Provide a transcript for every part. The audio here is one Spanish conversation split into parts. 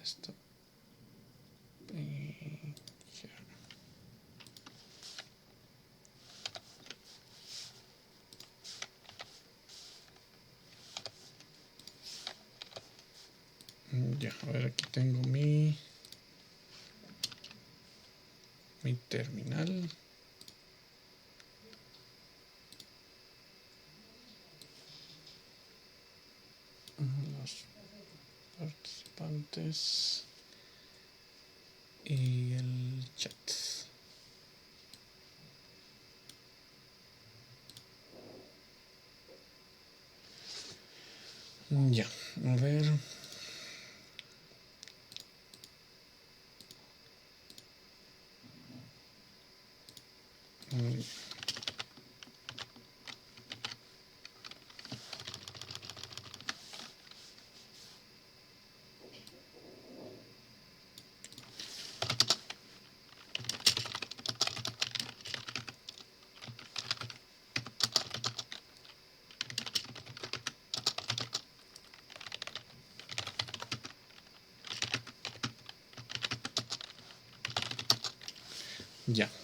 esto. Ya, a ver, aquí tengo mi terminal. Los participantes y el chat. Ya, a ver.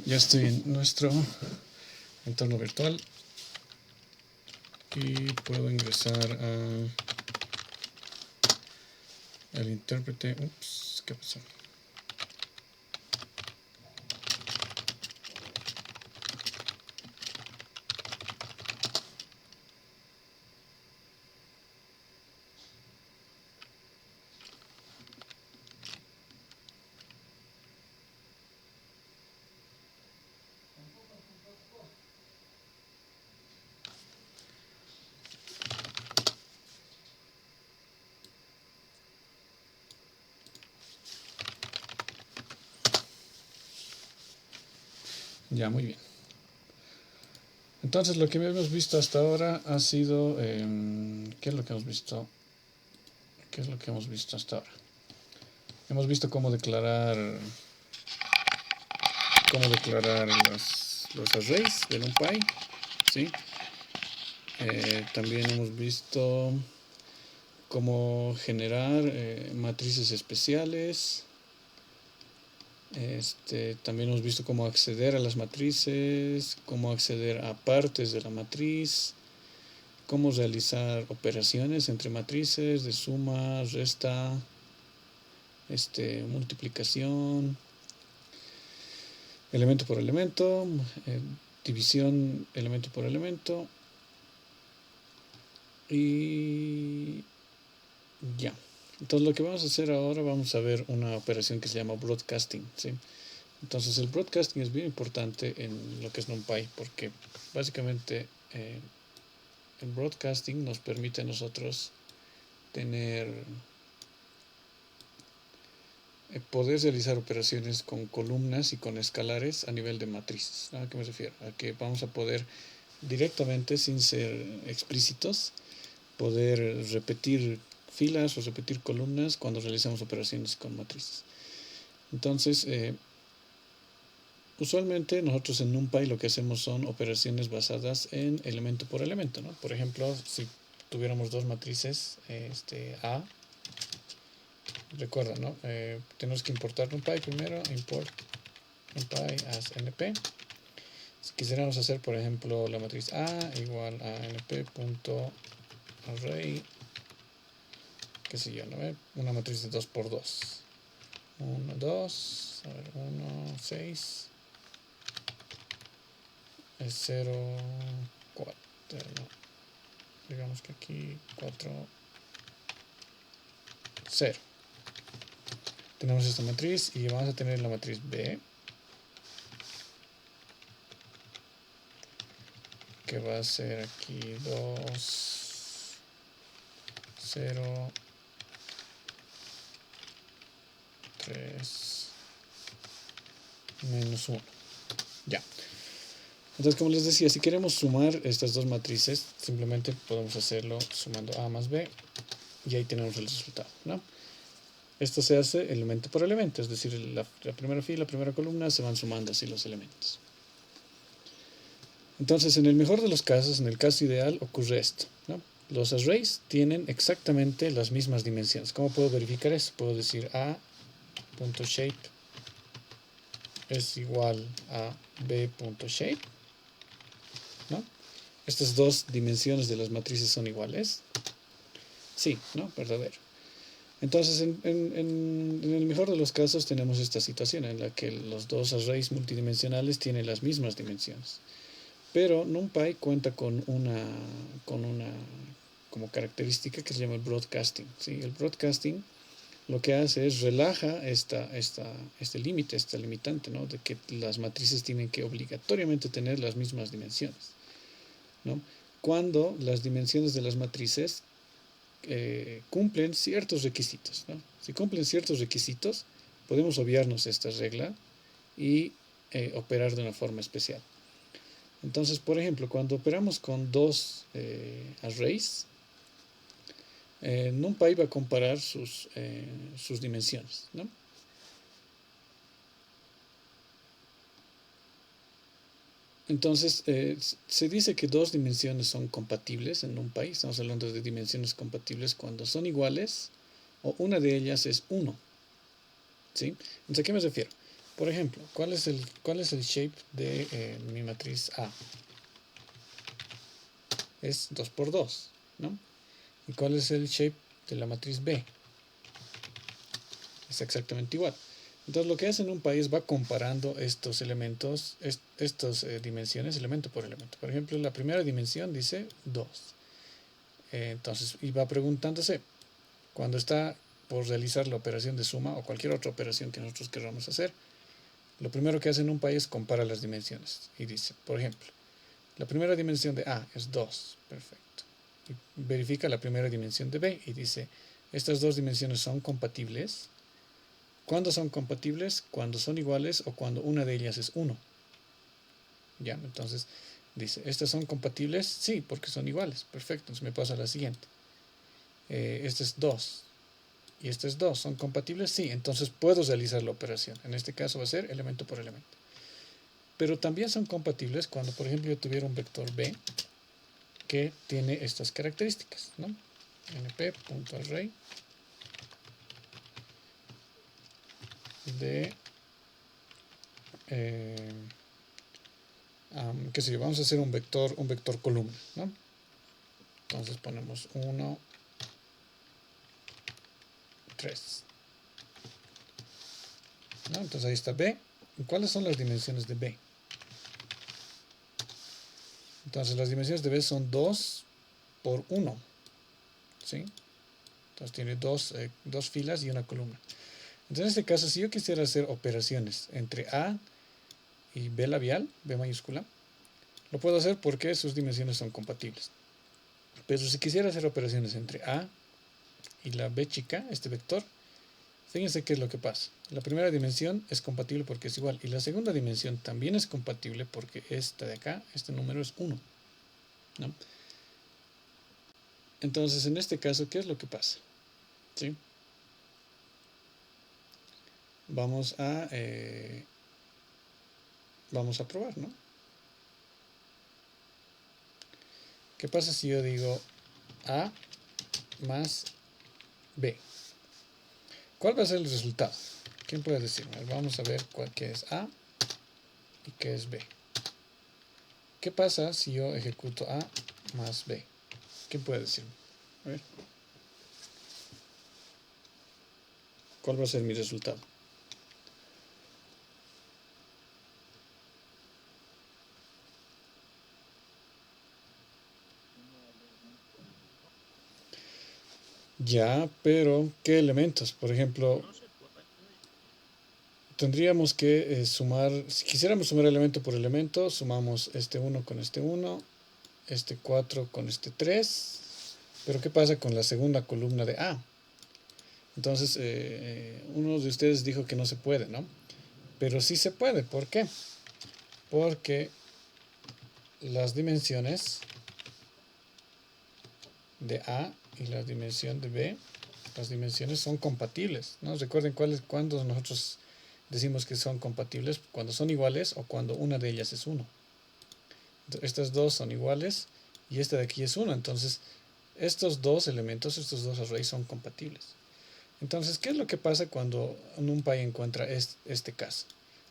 Ya estoy en nuestro entorno virtual y puedo ingresar al intérprete. Ups, ¿qué pasó? Ya, muy bien. Entonces lo que hemos visto hasta ahora ha sido... ¿qué es lo que hemos visto? ¿Qué es lo que hemos visto hasta ahora? Hemos visto cómo declarar los arrays de NumPy, ¿sí? También hemos visto cómo generar matrices especiales. También hemos visto cómo acceder a las matrices, cómo acceder a partes de la matriz, cómo realizar operaciones entre matrices de suma, resta, multiplicación, elemento por elemento, división elemento por elemento y ya. Entonces lo que vamos a hacer ahora, vamos a ver una operación que se llama broadcasting, ¿sí? Entonces el broadcasting es bien importante en lo que es NumPy porque básicamente el broadcasting nos permite a nosotros poder realizar operaciones con columnas y con escalares a nivel de matrices. ¿A qué me refiero? A que vamos a poder directamente, sin ser explícitos, poder repetir filas o repetir columnas cuando realizamos operaciones con matrices. Entonces, usualmente nosotros en NumPy lo que hacemos son operaciones basadas en elemento por elemento, ¿no? Por ejemplo, si tuviéramos dos matrices A, recuerda, ¿no? Tenemos que importar NumPy primero, import NumPy as np. Si quisiéramos hacer, por ejemplo, la matriz A igual a np.array, qué sé yo, ¿no? Una matriz de 2x2. 1, 2, a ver, 1, 6, es 0, 4, no. Digamos que aquí 4, 0. Tenemos esta matriz y vamos a tener la matriz B, que va a ser aquí 2, 0, 3, menos 1. Ya. Entonces, como les decía, si queremos sumar estas dos matrices, simplemente podemos hacerlo sumando A más B y ahí tenemos el resultado, ¿no? Esto se hace elemento por elemento, es decir, la primera fila, la primera columna, se van sumando así los elementos. Entonces, en el mejor de los casos, en el caso ideal, ocurre esto, ¿no? los arrays tienen exactamente las mismas dimensiones. ¿Cómo puedo verificar eso? Puedo decir a.shape es igual a b.shape, ¿no? Estas dos dimensiones de las matrices son iguales. Sí, ¿no? Verdadero. Entonces, en el mejor de los casos tenemos esta situación en la que los dos arrays multidimensionales tienen las mismas dimensiones. Pero NumPy cuenta con una como característica que se llama el broadcasting, ¿sí? El broadcasting lo que hace es relaja este límite, esta limitante, ¿no? De que las matrices tienen que obligatoriamente tener las mismas dimensiones, ¿no? Cuando las dimensiones de las matrices cumplen ciertos requisitos, ¿no? Si cumplen ciertos requisitos, podemos obviarnos esta regla y operar de una forma especial. Entonces, por ejemplo, cuando operamos con dos arrays, NumPy va a comparar sus dimensiones, ¿no? Entonces, se dice que dos dimensiones son compatibles en NumPy. Estamos hablando de dimensiones compatibles cuando son iguales o una de ellas es 1. ¿Sí? Entonces, ¿a qué me refiero? Por ejemplo, ¿cuál es el shape de mi matriz A? Es 2 por 2, ¿no? ¿Y cuál es el shape de la matriz B? Es exactamente igual. Entonces lo que hace NumPy es va comparando estos elementos, estas dimensiones, elemento por elemento. Por ejemplo, la primera dimensión dice 2. Entonces, y va preguntándose, cuando está por realizar la operación de suma o cualquier otra operación que nosotros queramos hacer, lo primero que hace NumPy es compara las dimensiones. Y dice, por ejemplo, la primera dimensión de A es 2. Perfecto. Y verifica la primera dimensión de B y dice, estas dos dimensiones son compatibles. ¿Cuándo son compatibles? Cuando son iguales o cuando una de ellas es 1. Ya, entonces dice, ¿estas son compatibles? Sí, porque son iguales. Perfecto, entonces me paso a la siguiente. Este es 2 y este es 2. ¿Son compatibles? Sí, entonces puedo realizar la operación. En este caso va a ser elemento por elemento. Pero también son compatibles cuando, por ejemplo, yo tuviera un vector B que tiene estas características, ¿no? np.array de qué sé yo, vamos a hacer un vector columna, ¿no? Entonces ponemos 1, 3, ¿no? Entonces ahí está B. ¿Cuáles son las dimensiones de B? Entonces las dimensiones de B son 2 por 1, ¿sí? Entonces tiene dos filas y una columna. Entonces en este caso, si yo quisiera hacer operaciones entre A y B labial, B mayúscula, lo puedo hacer porque sus dimensiones son compatibles. Pero si quisiera hacer operaciones entre A y la B chica, este vector, fíjense qué es lo que pasa. La primera dimensión es compatible porque es igual. Y la segunda dimensión también es compatible porque esta de acá, este número es 1, ¿no? Entonces, en este caso, ¿qué es lo que pasa? ¿Sí? Vamos a probar, ¿no? ¿Qué pasa si yo digo A más B? ¿Cuál va a ser el resultado? ¿Quién puede decirme? Vamos a ver qué es A y qué es B. ¿Qué pasa si yo ejecuto A más B? ¿Quién puede decirme? A ver. ¿Cuál va a ser mi resultado? Ya, pero ¿qué elementos? Por ejemplo, tendríamos que sumar, si quisiéramos sumar elemento por elemento, sumamos este 1 con este 1, este 4 con este 3, pero ¿qué pasa con la segunda columna de A? Entonces, uno de ustedes dijo que no se puede, ¿no? Pero sí se puede, ¿por qué? Porque las dimensiones de A y la dimensión de B, las dimensiones son compatibles, ¿no? Recuerden cuándo nosotros decimos que son compatibles, cuando son iguales o cuando una de ellas es 1. Estas dos son iguales y esta de aquí es 1, entonces estos dos elementos, estos dos arrays son compatibles. Entonces, ¿qué es lo que pasa cuando NumPy encuentra este caso?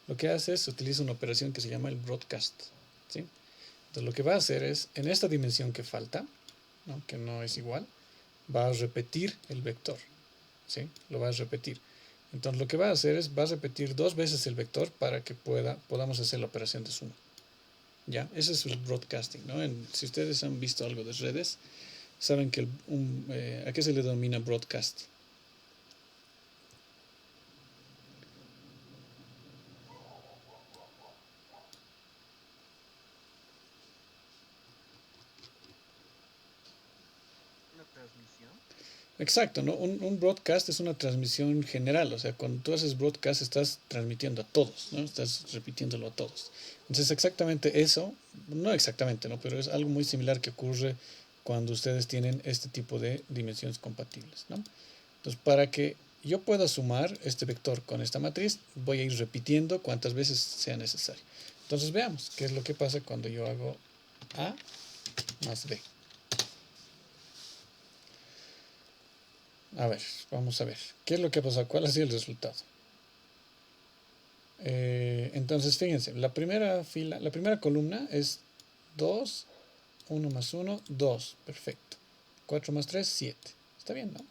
Lo que hace es utiliza una operación que se llama el broadcast, ¿sí? Entonces, lo que va a hacer es, en esta dimensión que falta, ¿no?, que no es igual, va a repetir el vector, ¿sí? Lo va a repetir. Entonces, lo que va a hacer es, va a repetir 2 veces el vector para que podamos hacer la operación de suma. ¿Ya? Ese es el broadcasting, ¿no? Si ustedes han visto algo de redes, saben que ¿a qué se le denomina broadcast? ¿Una transmisión? Exacto, ¿no? Un broadcast es una transmisión general, o sea, cuando tú haces broadcast estás transmitiendo a todos, ¿no? Estás repitiéndolo a todos. Entonces, exactamente eso, no exactamente, ¿no? Pero es algo muy similar que ocurre cuando ustedes tienen este tipo de dimensiones compatibles, ¿no? Entonces, para que yo pueda sumar este vector con esta matriz, voy a ir repitiendo cuantas veces sea necesario. Entonces, veamos qué es lo que pasa cuando yo hago A más B. A ver, vamos a ver. ¿Qué es lo que ha pasado? ¿Cuál ha sido el resultado? Entonces, fíjense, la primera fila, la primera columna es 2, 1 más 1, 2. Perfecto. 4 más 3, 7. Está bien, ¿no?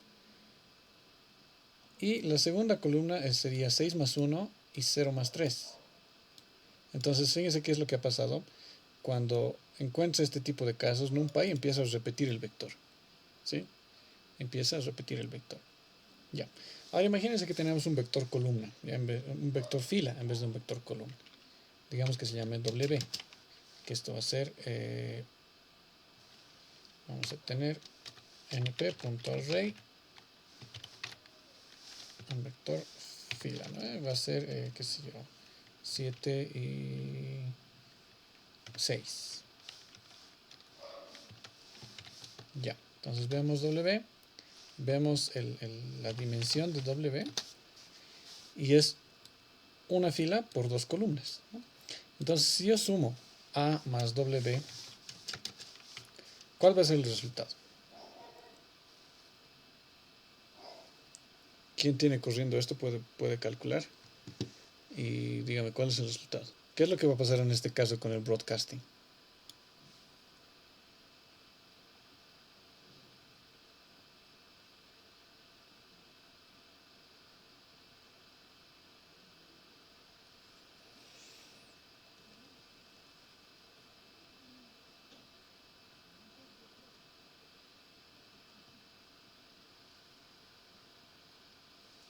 Y la segunda columna sería 6 más 1 y 0 más 3. Entonces, fíjense qué es lo que ha pasado. Cuando encuentra este tipo de casos, NumPy empieza a repetir el vector, ¿sí? Empieza a repetir el vector. Ya. Ahora imagínense que tenemos un vector columna, un vector fila en vez de un vector columna. Digamos que se llame W, que esto va a ser, vamos a tener np.array, un vector fila, ¿no? Va a ser, qué sé yo, 7 y 6. Ya, entonces vemos W, vemos la dimensión de W y es una fila por 2 columnas, ¿no? Entonces, si yo sumo A más W, ¿cuál va a ser el resultado? ¿Quién tiene corriendo esto? Puede calcular y dígame cuál es el resultado. ¿Qué es lo que va a pasar en este caso con el broadcasting?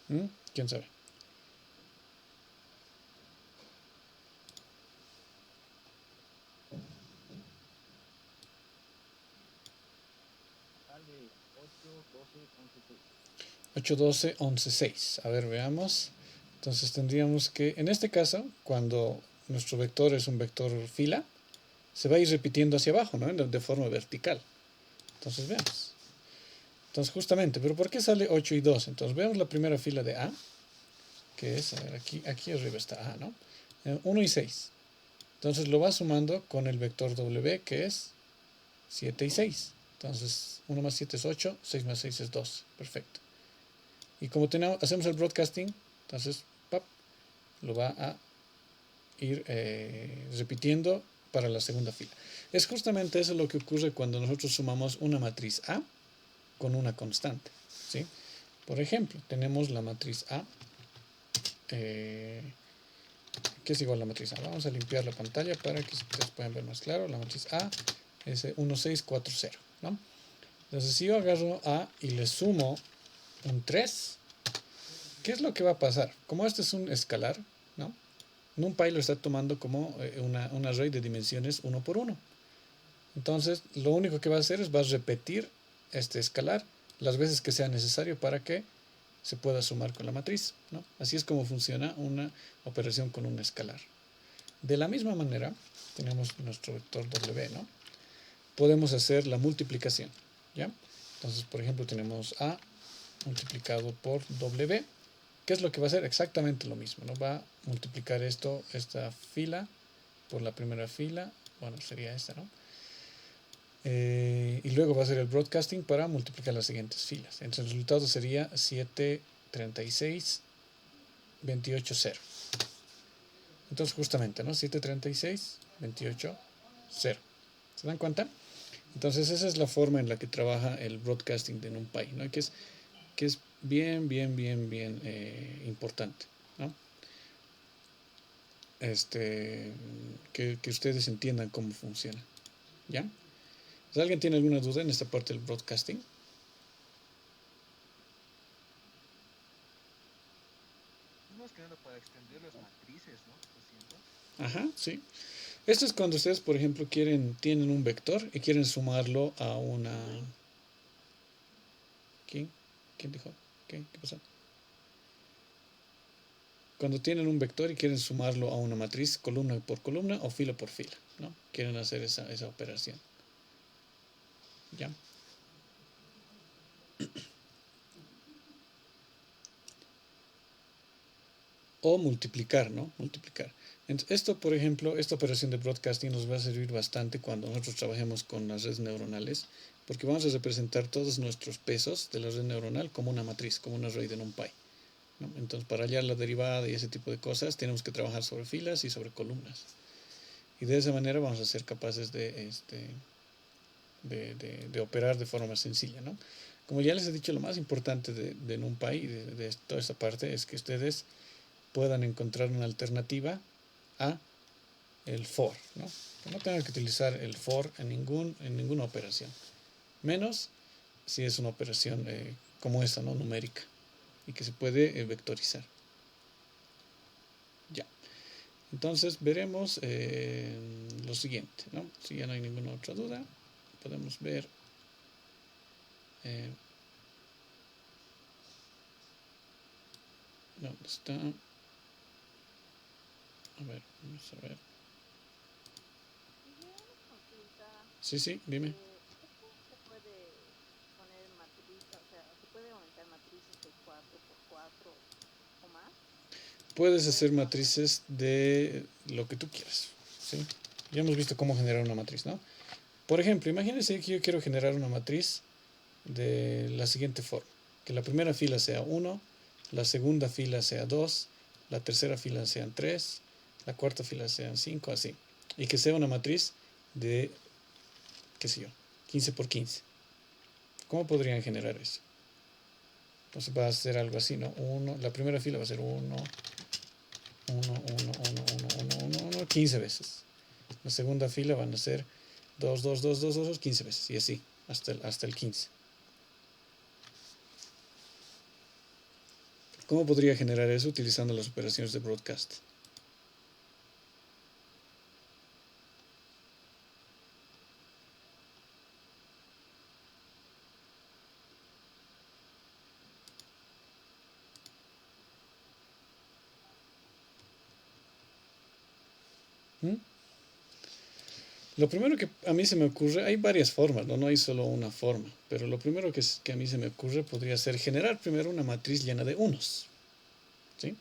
¿Mm? ¿Quién sabe? Sale 8, 12, 11, 6. 8, 12, 11, 6. A ver, veamos. Entonces tendríamos que, en este caso, cuando nuestro vector es un vector fila, se va a ir repitiendo hacia abajo, ¿no? De forma vertical. Entonces veamos. Entonces justamente, ¿pero por qué sale 8 y 2? Entonces veamos la primera fila de A, que es, a ver, aquí arriba está A, ¿no? 1 y 6. Entonces lo va sumando con el vector W, que es 7 y 6. Entonces 1 más 7 es 8, 6 más 6 es 2. Perfecto. Y como hacemos el broadcasting, entonces lo va a ir repitiendo para la segunda fila. Es justamente eso lo que ocurre cuando nosotros sumamos una matriz A con una constante, ¿sí? Por ejemplo, tenemos la matriz A, que es igual a la matriz A. Vamos a limpiar la pantalla para que ustedes puedan ver más claro. La matriz A es 1, 6, 4, 0, ¿no? Entonces, si yo agarro A y le sumo un 3, ¿qué es lo que va a pasar? Como este es un escalar, ¿no? NumPy lo está tomando como un array de dimensiones 1 por 1. Entonces, lo único que va a hacer es va a repetir este escalar las veces que sea necesario para que se pueda sumar con la matriz, ¿no? Así es como funciona una operación con un escalar. De la misma manera, tenemos nuestro vector W, ¿no? Podemos hacer la multiplicación, ¿ya? Entonces, por ejemplo, tenemos A multiplicado por W. ¿Qué es lo que va a hacer? Exactamente lo mismo, ¿no? Va a multiplicar esta fila por la primera fila, bueno, sería esta, ¿no? Y luego va a ser el broadcasting para multiplicar las siguientes filas. Entonces el resultado sería 7, 36, 28, 0. Entonces justamente, ¿no? 7, 36, 28, 0. ¿Se dan cuenta? Entonces esa es la forma en la que trabaja el broadcasting de NumPy, ¿no? Que es bien, bien, bien, bien importante, ¿no? Que ustedes entiendan cómo funciona, ¿ya? ¿Alguien tiene alguna duda en esta parte del broadcasting? Es más que nada para extender las matrices, ¿no? Lo siento. Ajá, sí. Esto es cuando ustedes, por ejemplo, tienen un vector y quieren sumarlo a una... ¿Quién? ¿Quién dijo? ¿Qué pasó? Cuando tienen un vector y quieren sumarlo a una matriz columna por columna o fila por fila, ¿no? Quieren hacer esa operación. ¿Ya? O multiplicar, ¿no? Multiplicar. Entonces, esto, por ejemplo, esta operación de broadcasting nos va a servir bastante cuando nosotros trabajemos con las redes neuronales, porque vamos a representar todos nuestros pesos de la red neuronal como una matriz, como una array de NumPy, ¿no? Entonces, para hallar la derivada y ese tipo de cosas, tenemos que trabajar sobre filas y sobre columnas. Y de esa manera vamos a ser capaces de operar de forma sencilla, ¿no? Como ya les he dicho, lo más importante de NumPy, de toda esta parte, es que ustedes puedan encontrar una alternativa a el for, ¿no? Que no tengan que utilizar el for en ninguna operación, menos si es una operación como esta, ¿no? Numérica, y que se puede vectorizar. Ya. Entonces veremos lo siguiente, ¿no? Si ya no hay ninguna otra duda, podemos ver dónde está. A ver, vamos a ver. Y yo una consulta, Sí, sí, dime. ¿esto se puede poner matriz, o sea, se puede aumentar matrices de 4 por 4 o más? Puedes ¿O hacer es bajo? matrices de lo que tú quieras, ¿sí? Ya hemos visto cómo generar una matriz, ¿no? Por ejemplo, imagínense que yo quiero generar una matriz de la siguiente forma. Que la primera fila sea 1, la segunda fila sea 2, la tercera fila sean 3, la cuarta fila sean 5, así. Y que sea una matriz de, qué sé yo, 15 por 15. ¿Cómo podrían generar eso? Entonces va a ser algo así, ¿no? La primera fila va a ser 1, 15 veces. La segunda fila van a ser 2, 2, 2, 2, 2, 15 veces. Y así, hasta el 15. ¿Cómo podría generar eso utilizando las operaciones de broadcast? ¿Mm? Lo primero que a mí se me ocurre, hay varias formas, no hay solo una forma, pero lo primero que a mí se me ocurre podría ser generar primero una matriz llena de unos, ¿sí?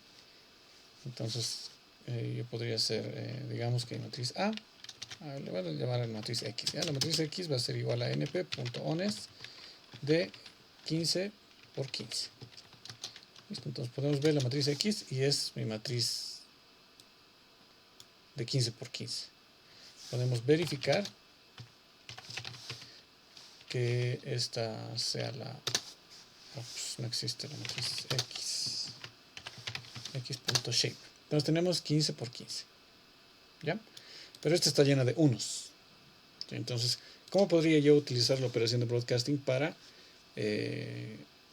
Entonces, yo podría ser, digamos que matriz le voy a llamar a la matriz X, ¿ya? La matriz X va a ser igual a np.ones de 15 por 15. ¿Listo? Entonces podemos ver la matriz X y es mi matriz de 15 por 15. Podemos verificar que esta sea no existe la matriz x.shape. Entonces tenemos 15 por 15, ¿ya? Pero esta está llena de unos. Entonces, ¿cómo podría yo utilizar la operación de broadcasting para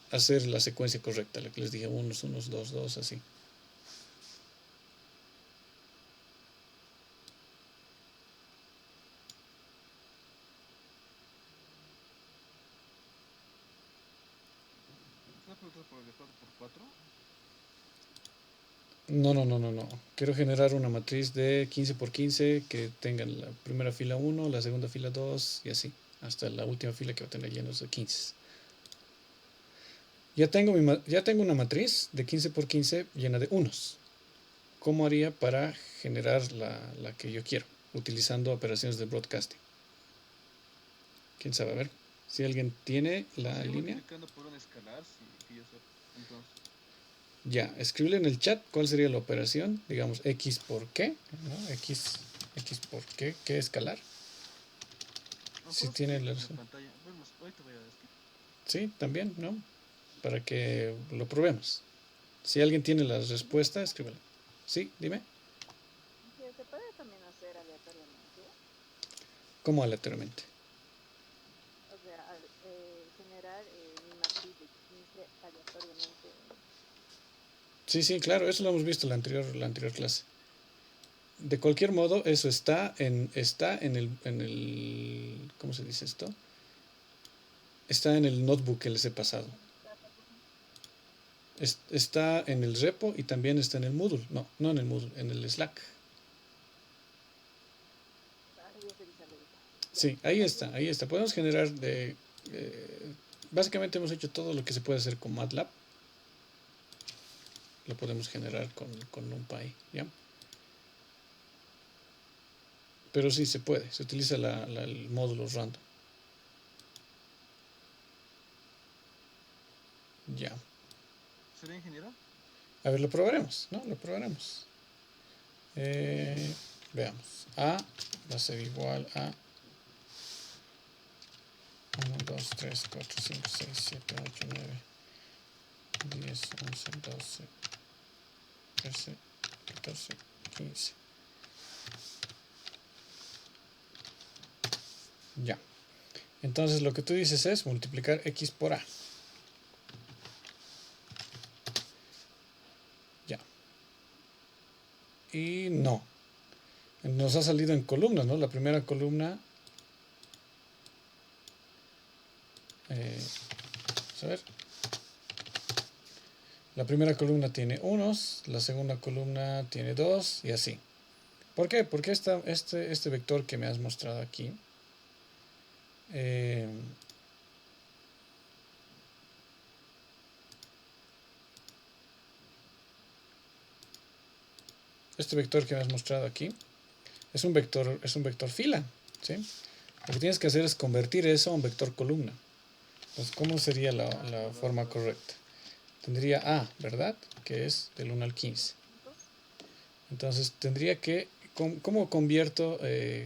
hacer la secuencia correcta? La que les dije, unos, unos, dos, dos, así. ¿Estás preguntando por el de 4x4? No, no, no, no, no. Quiero generar una matriz de 15 por 15 que tenga la primera fila 1, la segunda fila 2 y así, hasta la última fila que va a tener llenos de 15. Ya tengo una matriz de 15 por 15 llena de unos. ¿Cómo haría para generar la que yo quiero? Utilizando operaciones de broadcasting. quién sabe, a ver. Si alguien tiene la Estoy línea. multiplicando por un escalar, sí, que yo sé. Entonces, Ya, escribirle en el chat cuál sería la operación. Digamos, x por qué, ¿no? X por qué escalar. no Si puedo tiene escribir la... en la pantalla. Bueno, ahorita voy a decir. Sí, también, ¿no? Para que lo probemos. Si alguien tiene la respuesta, escríbela. Sí, dime. Sí, se puede también hacer aleatoriamente, ¿Cómo aleatoriamente? o sea, generar mi matriz de 15 aleatoriamente. Sí, sí, claro, eso lo hemos visto en la anterior clase. De cualquier modo, eso está en el, ¿cómo se dice esto? Está en el notebook que les he pasado. Está en el repo y también está en el Moodle. No, no en el Moodle, en el Slack. Voy a revisarlo ahorita. Ya. Sí, ahí está, ahí está. Podemos generar de... básicamente hemos hecho todo lo que se puede hacer con MATLAB. Lo podemos generar con NumPy, ¿ya? Pero sí se puede, se utiliza el módulo random. Ya. ¿Será ingeniero? A ver, lo probaremos, ¿no? Lo probaremos. Veamos. A va a ser igual a 1, 2, 3, 4, 5, 6, 7, 8, 9, 10, 11, 12, 13, 14, 15. Ya. Entonces lo que tú dices es multiplicar x por a. Ya. Y no. Nos ha salido en columnas, ¿no? La primera columna... vamos a ver. La primera columna tiene unos, la segunda columna tiene 2 y así. ¿Por qué? Porque este vector que me has mostrado aquí este vector que me has mostrado aquí es un vector fila, ¿sí? Lo que tienes que hacer es convertir eso a un vector columna. Entonces, ¿cómo sería la forma correcta? Tendría A, ¿verdad? Que es del 1 al 15. Entonces tendría que, ¿cómo convierto,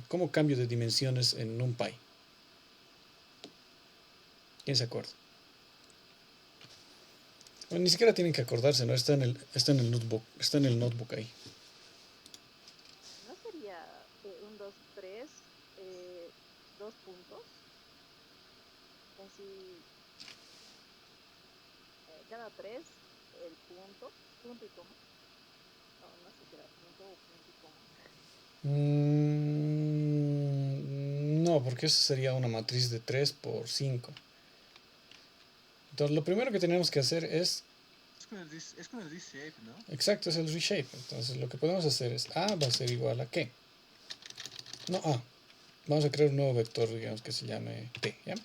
cómo cambio de dimensiones en NumPy? ¿Quién se acuerda? Bueno, ni siquiera tienen que acordarse, ¿no? Está en el notebook ahí. ¿No sería un 2 3 dos puntos? Así, cada 3 el punto y coma. No, no sé si era punto o punto y coma. No, porque eso sería una matriz de 3 por 5. Entonces, lo primero que tenemos que hacer es... Es con el reshape, ¿no? Exacto, es el reshape. Entonces, lo que podemos hacer es A va a ser igual a ¿qué? No, A. Vamos a crear un nuevo vector, digamos, que se llame T, ¿ya?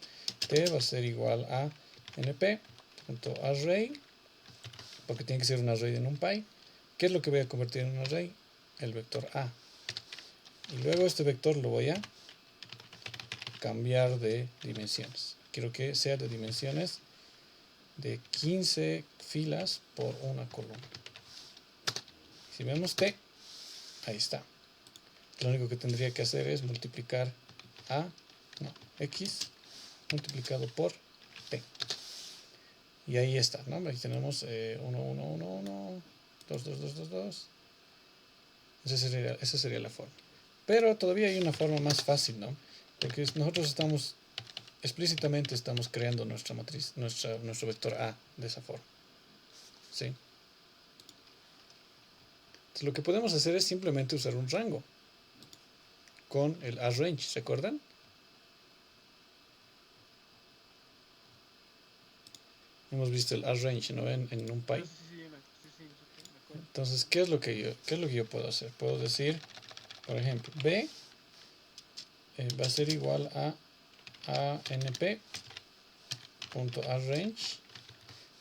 T va a ser igual a np.array, porque tiene que ser un array de NumPy. ¿Qué es lo que voy a convertir en un array? El vector A. Y luego este vector lo voy a cambiar de dimensiones. Quiero que sea de dimensiones de 15 filas por una columna. Si vemos T, ahí está. Lo único que tendría que hacer es multiplicar X multiplicado por T. Y ahí está, ¿no? Ahí tenemos 1, 1, 1, 1, 2, 2, 2, 2, 2. Esa sería la forma. Pero todavía hay una forma más fácil, ¿no? Porque nosotros explícitamente estamos creando nuestra matriz, nuestro vector A de esa forma. ¿Sí? Entonces, lo que podemos hacer es simplemente usar un rango con el arange, ¿se acuerdan? Hemos visto el arange, ¿no? En NumPy. Me acuerdo. Entonces, ¿qué es lo que yo puedo hacer? Puedo decir, por ejemplo, B va a ser igual a anp.arange.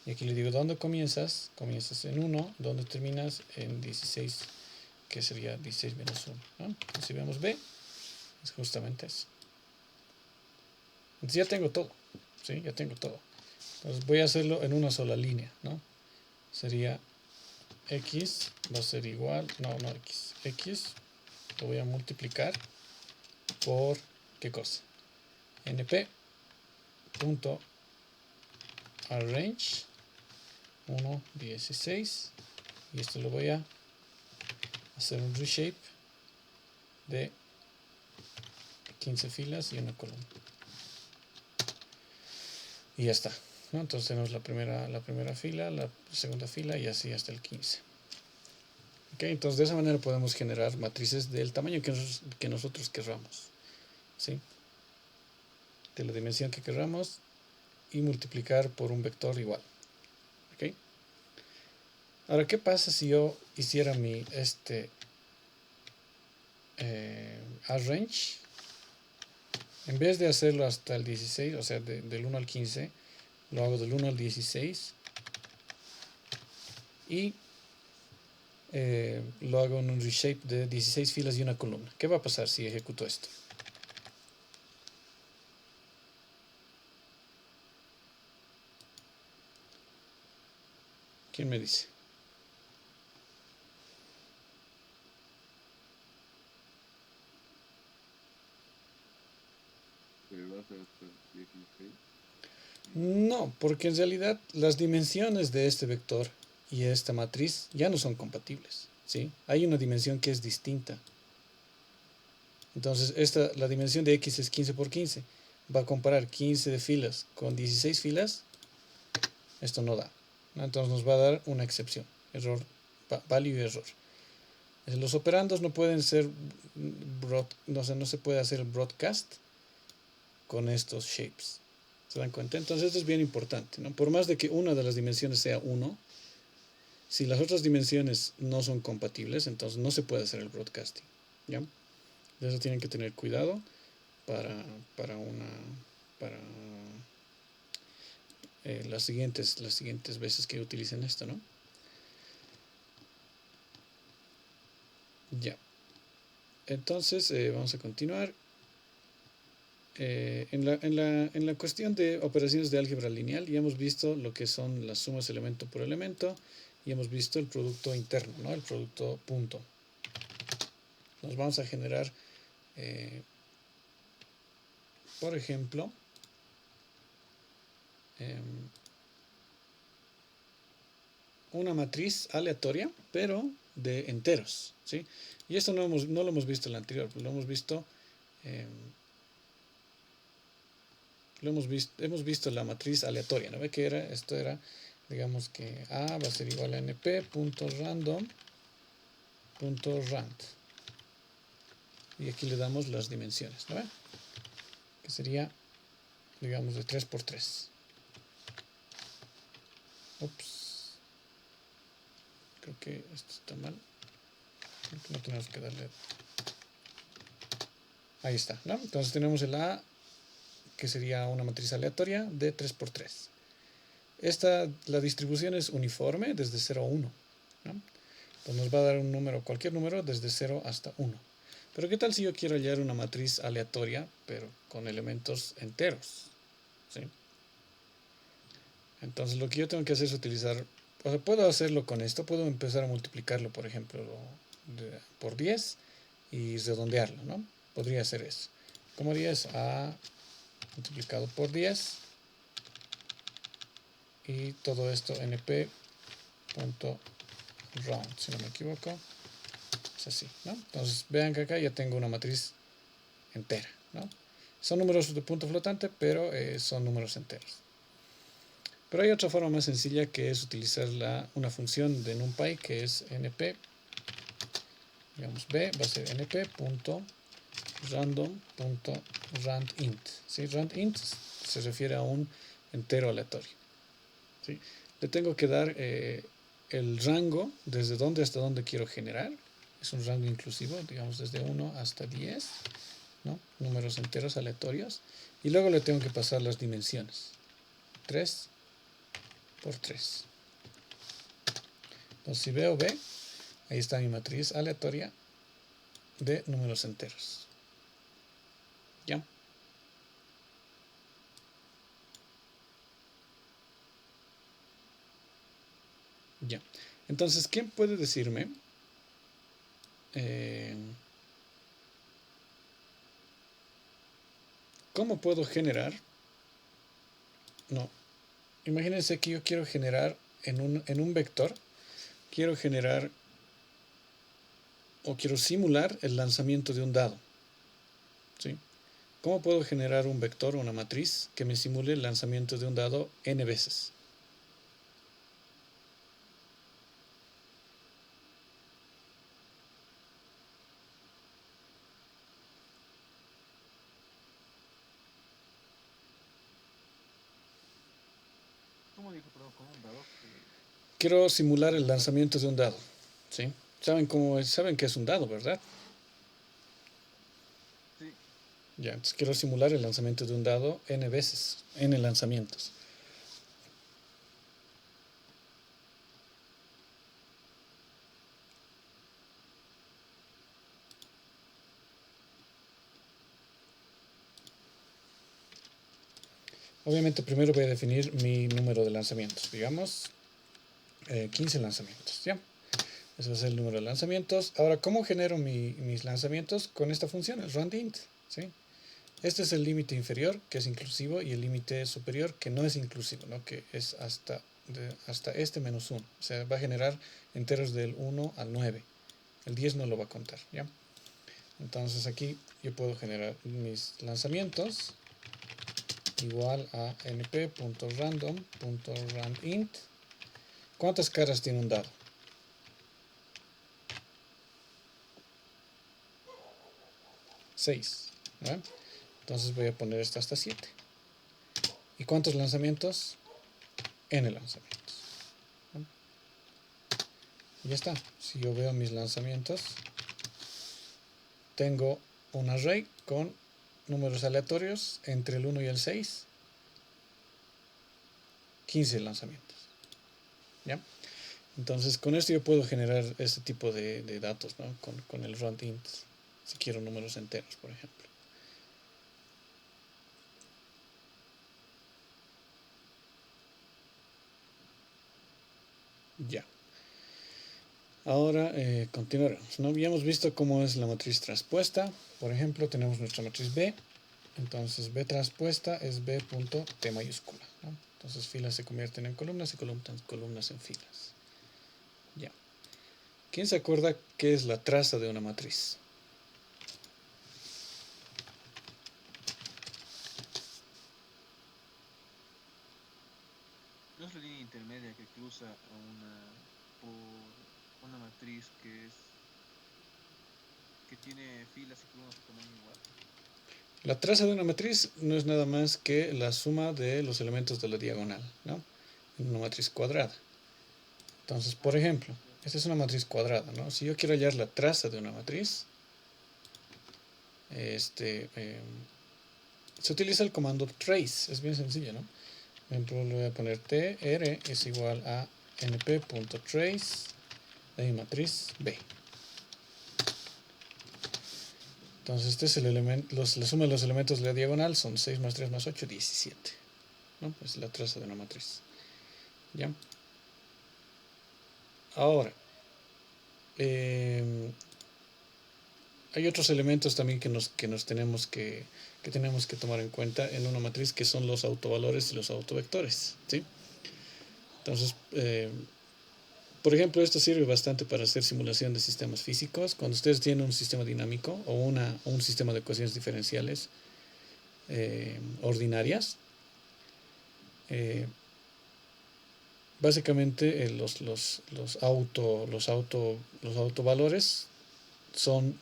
Y aquí le digo, ¿dónde comienzas? Comienzas en 1, ¿dónde terminas? En 16, que sería 16 menos 1, ¿no? Entonces, si vemos B, es justamente eso. Entonces ya tengo todo, ¿sí? Ya tengo todo. Entonces voy a hacerlo en una sola línea, ¿no? Sería x va a ser igual, no x lo voy a multiplicar por, ¿qué cosa? np.arrange 1.16 y esto lo voy a hacer un reshape de 15 filas y una columna. Y ya está, ¿no? Entonces tenemos la primera fila, la segunda fila y así hasta el 15. ¿Okay? Entonces de esa manera podemos generar matrices del tamaño que nosotros querramos, ¿sí? De la dimensión que querramos y multiplicar por un vector igual. ¿Okay? Ahora, ¿qué pasa si yo hiciera mi arrange? En vez de hacerlo hasta el 16, o sea, del 1 al 15, lo hago del 1 al 16 y lo hago en un reshape de 16 filas y una columna. ¿Qué va a pasar si ejecuto esto? ¿Quién me dice? ¿Vas hasta 16? No, porque en realidad las dimensiones de este vector y esta matriz ya no son compatibles, ¿sí? Hay una dimensión que es distinta. Entonces, la dimensión de x es 15 por 15. Va a comparar 15 de filas con 16 filas. Esto no da, ¿no? Entonces nos va a dar una excepción. Error, value error. Los operandos no pueden ser, no se puede hacer el broadcast con estos shapes. ¿Se dan cuenta? Entonces esto es bien importante, ¿no? Por más de que una de las dimensiones sea 1, si las otras dimensiones no son compatibles, entonces no se puede hacer el broadcasting, ¿ya? De eso tienen que tener cuidado para las siguientes veces que utilicen esto, ¿no? Ya. Entonces, vamos a continuar. En la cuestión de operaciones de álgebra lineal ya hemos visto lo que son las sumas elemento por elemento y hemos visto el producto interno, ¿no? El producto punto. Nos vamos a generar, por ejemplo, una matriz aleatoria, pero de enteros, ¿sí? Y esto no lo hemos visto en la anterior, lo hemos visto... hemos visto la matriz aleatoria, ¿no ve que era? Esto era, digamos que A va a ser igual a np.random.rand. Y aquí le damos las dimensiones, ¿no ve? Que sería, digamos, de 3 por 3. Ups. Creo que esto está mal. Creo que no tenemos que darle... Ahí está, ¿no? Entonces tenemos el A, que sería una matriz aleatoria de 3 por 3. La distribución es uniforme desde 0 a 1, ¿no? Entonces nos va a dar un número, cualquier número desde 0 hasta 1. Pero ¿qué tal si yo quiero hallar una matriz aleatoria, pero con elementos enteros? ¿Sí? Entonces lo que yo tengo que hacer es utilizar, o sea, puedo hacerlo con esto, puedo empezar a multiplicarlo, por ejemplo, por 10 y redondearlo, ¿no? Podría hacer eso. ¿Cómo haría eso? A multiplicado por 10 y todo esto np.round, si no me equivoco. Es así, ¿no? Entonces vean que acá ya tengo una matriz entera, ¿no? Son números de punto flotante, pero son números enteros. Pero hay otra forma más sencilla que es utilizar una función de NumPy que es np, digamos b va a ser np.random.randint. ¿Sí? Randint se refiere a un entero aleatorio. ¿Sí? Le tengo que dar el rango desde dónde hasta dónde quiero generar. Es un rango inclusivo, digamos desde 1 hasta 10, ¿no? Números enteros aleatorios. Y luego le tengo que pasar las dimensiones. 3 por 3. Entonces si veo B, ahí está mi matriz aleatoria de números enteros. ¿Ya? Ya. Entonces, ¿quién puede decirme cómo puedo generar? No. Imagínense que yo quiero generar en un vector, quiero generar o quiero simular el lanzamiento de un dado. ¿Sí? ¿Cómo puedo generar un vector o una matriz que me simule el lanzamiento de un dado n veces? ¿Cómo dijo, perdón, con un dado? Quiero simular el lanzamiento de un dado. ¿Sí? ¿Saben cómo es? ¿Saben qué es un dado, verdad? Sí, Ya, entonces quiero simular el lanzamiento de un dado n veces, n lanzamientos. Obviamente primero voy a definir mi número de lanzamientos, digamos 15 lanzamientos, ¿ya? Ese va a ser el número de lanzamientos. Ahora, ¿cómo genero mis lanzamientos? Con esta función, el randint, ¿sí? Este es el límite inferior, que es inclusivo, y el límite superior, que no es inclusivo, ¿no? Que es hasta este menos 1. O sea, va a generar enteros del 1 al 9. El 10 no lo va a contar, ¿ya? Entonces aquí yo puedo generar mis lanzamientos igual a np.random.randint. ¿Cuántas caras tiene un dado? 6. ¿Verdad? Entonces voy a poner esto hasta 7. ¿Y cuántos lanzamientos? N lanzamientos. ¿Verdad? Y ya está. Si yo veo mis lanzamientos, tengo un array con números aleatorios entre el 1 y el 6. 15 lanzamientos. ¿Ya? Entonces con esto yo puedo generar este tipo de datos, ¿no? Con el randint, si quiero números enteros, por ejemplo. Ya. Ahora continuaremos, ¿no? Ya hemos visto cómo es la matriz transpuesta. Por ejemplo, tenemos nuestra matriz B. Entonces B transpuesta es B punto T mayúscula, ¿no? Entonces filas se convierten en columnas y columnas en filas. Ya. ¿Quién se acuerda qué es la traza de una matriz? no es la línea intermedia que cruza a por una matriz que tiene filas y columnas de tamaño igual. La traza de una matriz no es nada más que la suma de los elementos de la diagonal, ¿no? En una matriz cuadrada. Entonces, por ejemplo, esta es una matriz cuadrada, ¿no? Si yo quiero hallar la traza de una matriz, se utiliza el comando trace, es bien sencillo, ¿no? Por ejemplo, le voy a poner tr es igual a np.trace de mi matriz B. Entonces, este es el elemento, la suma de los elementos de la diagonal son 6 más 3 más 8, 17. ¿No? Es la traza de una matriz. ¿Ya? Ahora, hay otros elementos también que tenemos que tomar en cuenta en una matriz, que son los autovalores y los autovectores, ¿sí? Entonces, por ejemplo, esto sirve bastante para hacer simulación de sistemas físicos. Cuando ustedes tienen un sistema dinámico o un sistema de ecuaciones diferenciales ordinarias, básicamente los autovalores son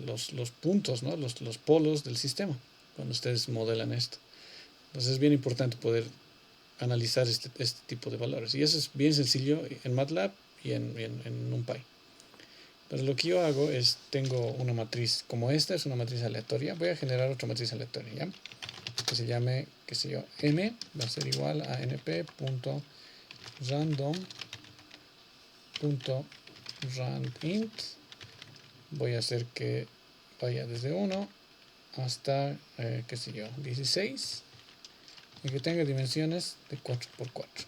los puntos, ¿no? los polos del sistema, cuando ustedes modelan esto. Entonces es bien importante poder analizar este tipo de valores. Y eso es bien sencillo en MATLAB y en NumPy. Entonces lo que yo hago es, tengo una matriz como esta, es una matriz aleatoria. Voy a generar otra matriz aleatoria, ¿ya? Que se llame, qué sé yo, m, va a ser igual a np.random.randint. Voy a hacer que vaya desde 1 hasta, qué sé yo, 16, y que tenga dimensiones de 4 por 4.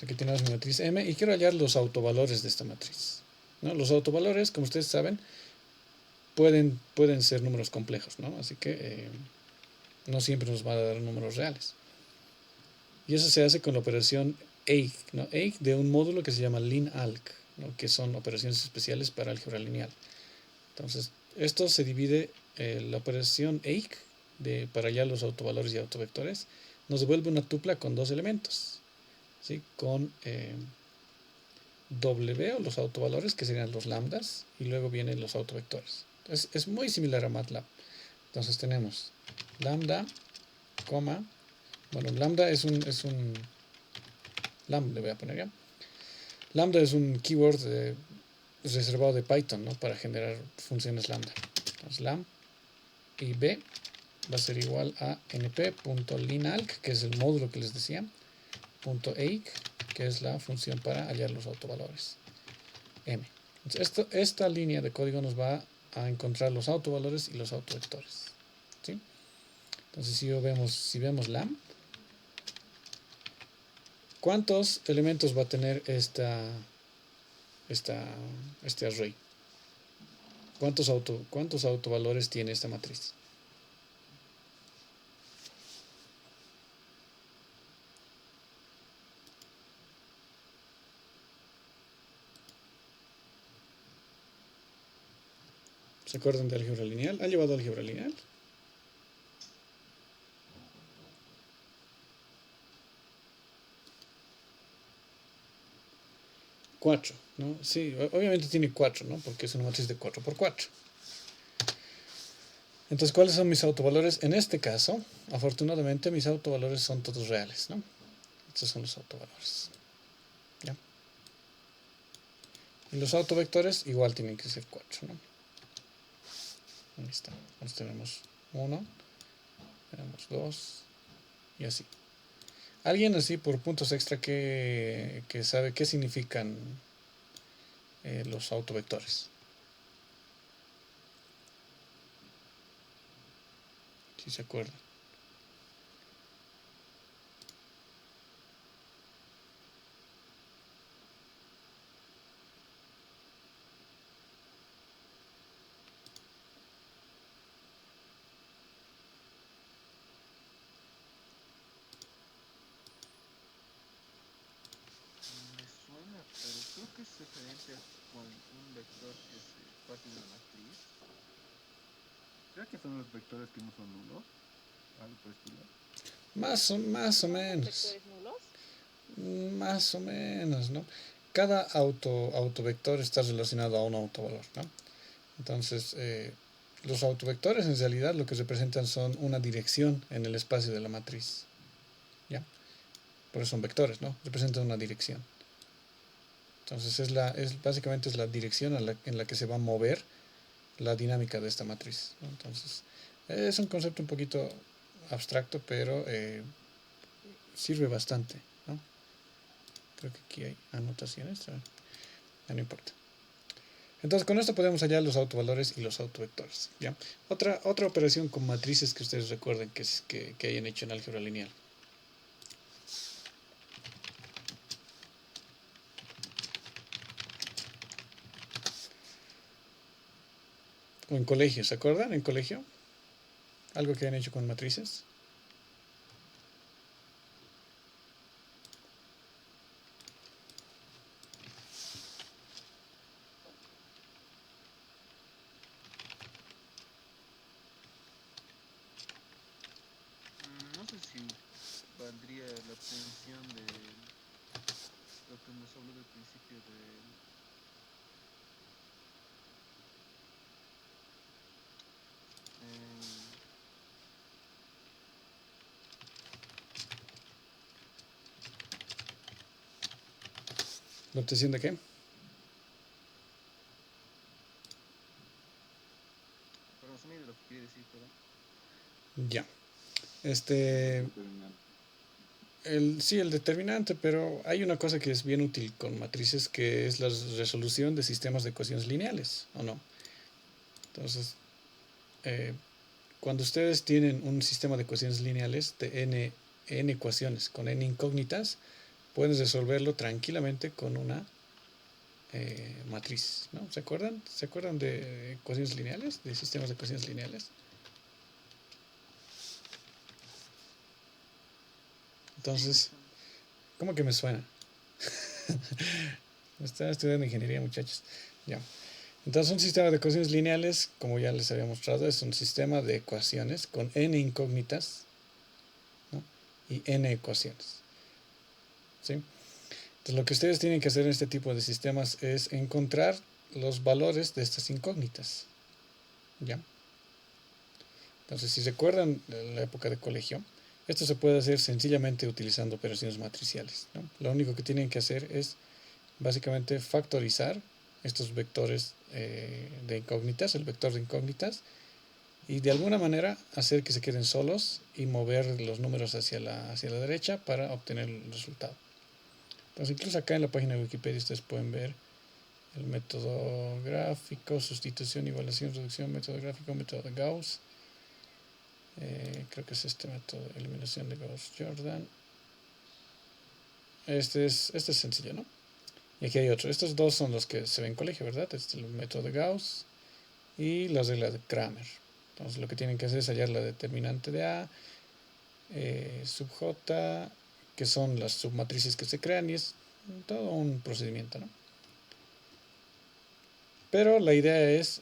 Aquí tenemos mi matriz M y quiero hallar los autovalores de esta matriz, ¿no? Los autovalores, como ustedes saben, pueden ser números complejos, ¿no? Así que no siempre nos va a dar números reales. Y eso se hace con la operación EIG, ¿no? EIG de un módulo que se llama linalg, ¿no? Que son operaciones especiales para álgebra lineal. Entonces, esto se divide, la operación EIG para hallar los autovalores y autovectores, nos devuelve una tupla con dos elementos, ¿sí? Con W o los autovalores, que serían los lambdas, y luego vienen los autovectores. Entonces, es muy similar a MATLAB. Entonces tenemos lambda, coma, bueno, lambda es un lambda le voy a poner ya. Lambda es un keyword reservado de Python, ¿no? Para generar funciones lambda. Entonces lam y b va a ser igual a np.linalg, que es el módulo que les decía, .eig, que es la función para hallar los autovalores, m. Entonces esta línea de código nos va a encontrar los autovalores y los autovectores, ¿sí? Entonces si vemos lam, ¿cuántos elementos va a tener este array? ¿Cuántos autovalores tiene esta matriz? ¿Se acuerdan de álgebra lineal? ¿Han llevado álgebra lineal? Cuatro, ¿no? Sí, obviamente tiene 4, ¿no? Porque es una matriz de 4 por 4. Entonces, ¿cuáles son mis autovalores? En este caso, afortunadamente, mis autovalores son todos reales, ¿no? Estos son los autovalores. ¿Ya? Y los autovectores igual tienen que ser 4, ¿no? Ahí está. Entonces tenemos 1, tenemos 2 y así. ¿Alguien así por puntos extra que sabe qué significan los autovectores? Si se acuerdan. Me suena, pero creo que es referente a con un vector que es parte de la matriz. ¿Será que son los vectores que no son nulos? Algo por el estilo. Más o menos. ¿Vectores nulos? Más o menos, ¿no? Cada autovector está relacionado a un autovalor, ¿no? Entonces, los autovectores en realidad lo que representan son una dirección en el espacio de la matriz, ¿ya? Por eso son vectores, ¿no? Representan una dirección. Entonces, básicamente es la dirección en la que se va a mover la dinámica de esta matriz, ¿no? Entonces, es un concepto un poquito abstracto, pero sirve bastante, ¿no? Creo que aquí hay anotaciones, no importa. Entonces con esto podemos hallar los autovalores y los autovectores, ¿ya? Otra operación con matrices que ustedes recuerden que hayan hecho en álgebra lineal. O en colegio, ¿se acuerdan? En colegio. Algo que hayan hecho con matrices. No sé si valdría la obtención de lo que nos habló del principio de ¿La obtención de qué? para resumir lo que quiere decir, perdón. Ya. Determinante. Sí, el determinante, pero hay una cosa que es bien útil con matrices, que es la resolución de sistemas de ecuaciones lineales, ¿o no? Entonces, cuando ustedes tienen un sistema de ecuaciones lineales de n ecuaciones con n incógnitas, puedes resolverlo tranquilamente con una matriz, ¿no? ¿Se acuerdan? ¿Se acuerdan de ecuaciones lineales? De sistemas de ecuaciones lineales. Entonces, ¿cómo que me suena? Estaba estudiando ingeniería, muchachos. Ya. Entonces, un sistema de ecuaciones lineales, como ya les había mostrado, es un sistema de ecuaciones con n incógnitas, ¿no? Y n ecuaciones. ¿Sí? Entonces, lo que ustedes tienen que hacer en este tipo de sistemas es encontrar los valores de estas incógnitas. ¿Ya? Entonces, si recuerdan la época de colegio, esto se puede hacer sencillamente utilizando operaciones matriciales, ¿no? Lo único que tienen que hacer es básicamente factorizar estos vectores de incógnitas, el vector de incógnitas, y de alguna manera hacer que se queden solos y mover los números hacia la derecha para obtener el resultado. Entonces, incluso acá en la página de Wikipedia ustedes pueden ver el método gráfico, sustitución, igualación, reducción, método gráfico, método de Gauss. Creo que es este método de eliminación de Gauss-Jordan. Este es sencillo, ¿no? Y aquí hay otro. Estos dos son los que se ven en colegio, ¿verdad? Este es el método de Gauss y la regla de Kramer. Entonces lo que tienen que hacer es hallar la determinante de A, sub J, que son las submatrices que se crean, y es todo un procedimiento, ¿no? Pero la idea es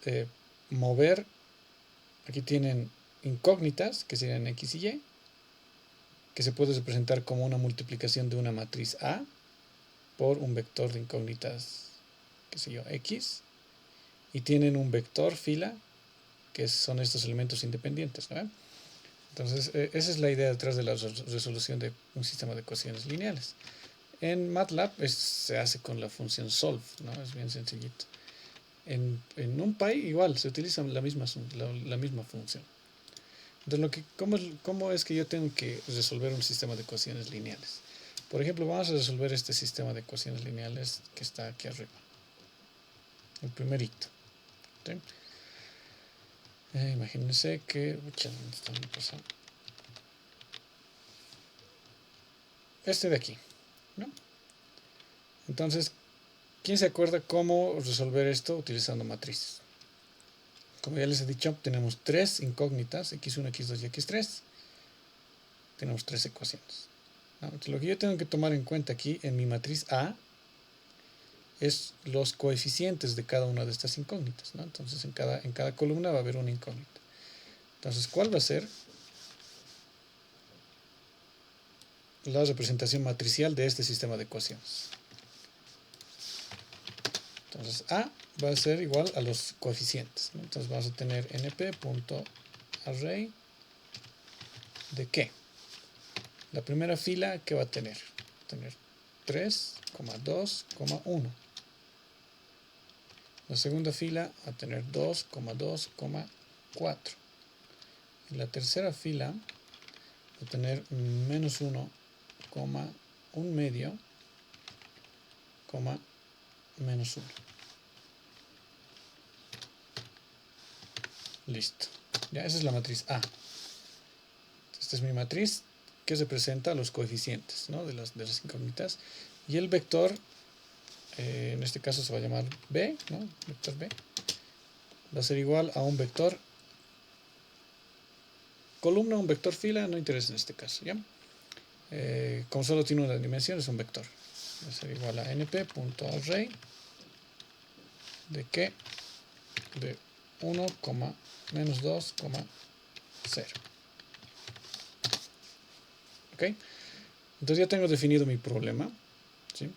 mover, aquí tienen incógnitas, que serían X y Y, que se puede representar como una multiplicación de una matriz A por un vector de incógnitas, qué sé yo, X, y tienen un vector fila, que son estos elementos independientes, ¿no? Entonces, esa es la idea detrás de la resolución de un sistema de ecuaciones lineales. En MATLAB se hace con la función solve, ¿no? Es bien sencillito. En NumPy igual se utiliza la misma función. Entonces, ¿cómo es que yo tengo que resolver un sistema de ecuaciones lineales? Por ejemplo, vamos a resolver este sistema de ecuaciones lineales que está aquí arriba. El primerito. ¿Sí? Imagínense que... este de aquí, ¿no? Entonces, ¿quién se acuerda cómo resolver esto utilizando matrices? Como ya les he dicho, tenemos tres incógnitas, x1, x2 y x3. Tenemos tres ecuaciones. Entonces, lo que yo tengo que tomar en cuenta aquí en mi matriz A es los coeficientes de cada una de estas incógnitas, ¿no? Entonces, en cada columna va a haber una incógnita. Entonces, ¿cuál va a ser la representación matricial de este sistema de ecuaciones? Entonces, A va a ser igual a los coeficientes, ¿no? Entonces, vamos a tener np.array de qué. La primera fila, ¿qué va a tener? Va a tener 3,2,1. La segunda fila va a tener 2,2,4. Y la tercera fila va a tener menos 1, un medio, menos 1. Listo. Ya, esa es la matriz A. Esta es mi matriz que representa los coeficientes, ¿no? de las incógnitas. Y el vector, en este caso se va a llamar B, ¿no? Vector B. Va a ser igual a un vector columna, un vector fila, no interesa en este caso, ¿ya? Como solo tiene una dimensión, es un vector. Va a ser igual a np.array de qué, de 1, menos 2, 0. ¿Ok? Entonces ya tengo definido mi problema, ¿sí?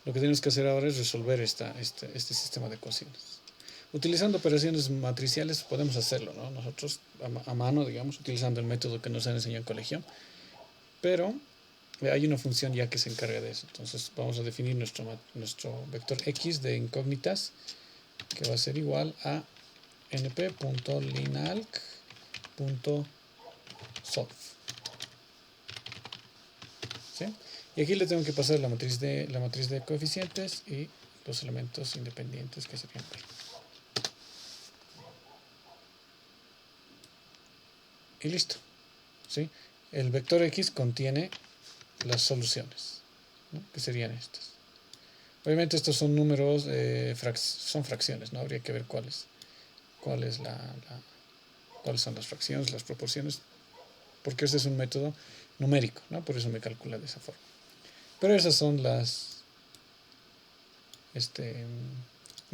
Lo que tenemos que hacer ahora es resolver este sistema de ecuaciones. Utilizando operaciones matriciales podemos hacerlo, ¿no? Nosotros a mano, digamos, utilizando el método que nos han enseñado en colegio. Pero hay una función ya que se encarga de eso. Entonces vamos a definir nuestro vector x de incógnitas, que va a ser igual a np.linalc.solve. ¿Sí? Y aquí le tengo que pasar la matriz de coeficientes y los elementos independientes que serían B. Y listo. ¿Sí? El vector x contiene las soluciones, ¿no? Que serían estas. Obviamente estos son números, son fracciones, ¿no? Habría que ver cuáles son las fracciones, las proporciones, porque este es un método numérico, ¿no? Por eso me calcula de esa forma. Pero esas son las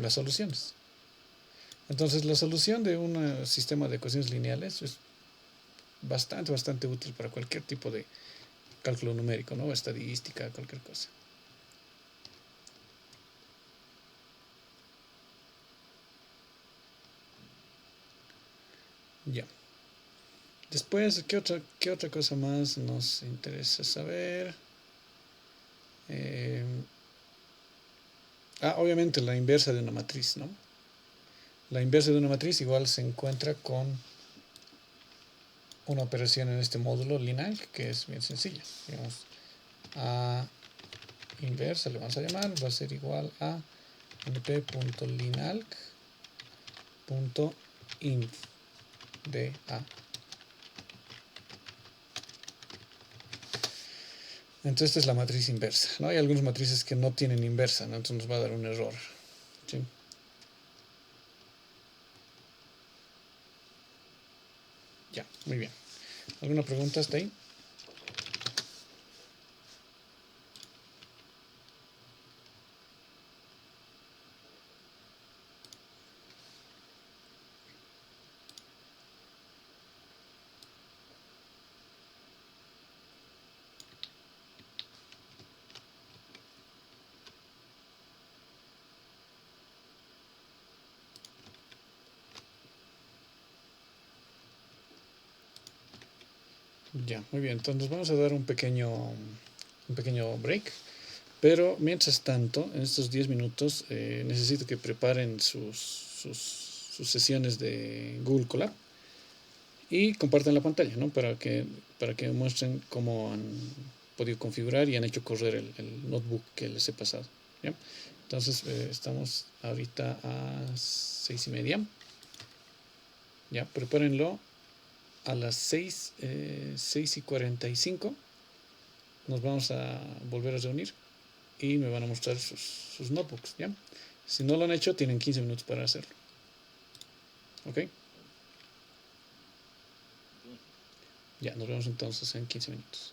soluciones. Entonces la solución de un sistema de ecuaciones lineales es bastante útil para cualquier tipo de cálculo numérico, ¿no? Estadística, cualquier cosa. Ya. Después, ¿qué otra cosa más nos interesa saber? Obviamente la inversa de una matriz, ¿no? La inversa de una matriz igual se encuentra con una operación en este módulo linalc, que es bien sencilla. Digamos, A inversa le vamos a llamar, va a ser igual a np.linalc.inf de A. Entonces esta es la matriz inversa, ¿no? Hay algunas matrices que no tienen inversa, ¿no? Entonces nos va a dar un error, ¿sí? Ya, muy bien. ¿Alguna pregunta hasta ahí? Ya, muy bien. Entonces vamos a dar un pequeño break. Pero mientras tanto, en estos 10 minutos, necesito que preparen sus sesiones de Google Colab y compartan la pantalla, ¿no? Para que muestren cómo han podido configurar y han hecho correr el notebook que les he pasado, ¿ya? Entonces, estamos ahorita a 6:30. Ya, prepárenlo. A las 6:45 nos vamos a volver a reunir y me van a mostrar sus notebooks, ¿ya? Si no lo han hecho, tienen 15 minutos para hacerlo. ¿Ok? Ya, nos vemos entonces en 15 minutos.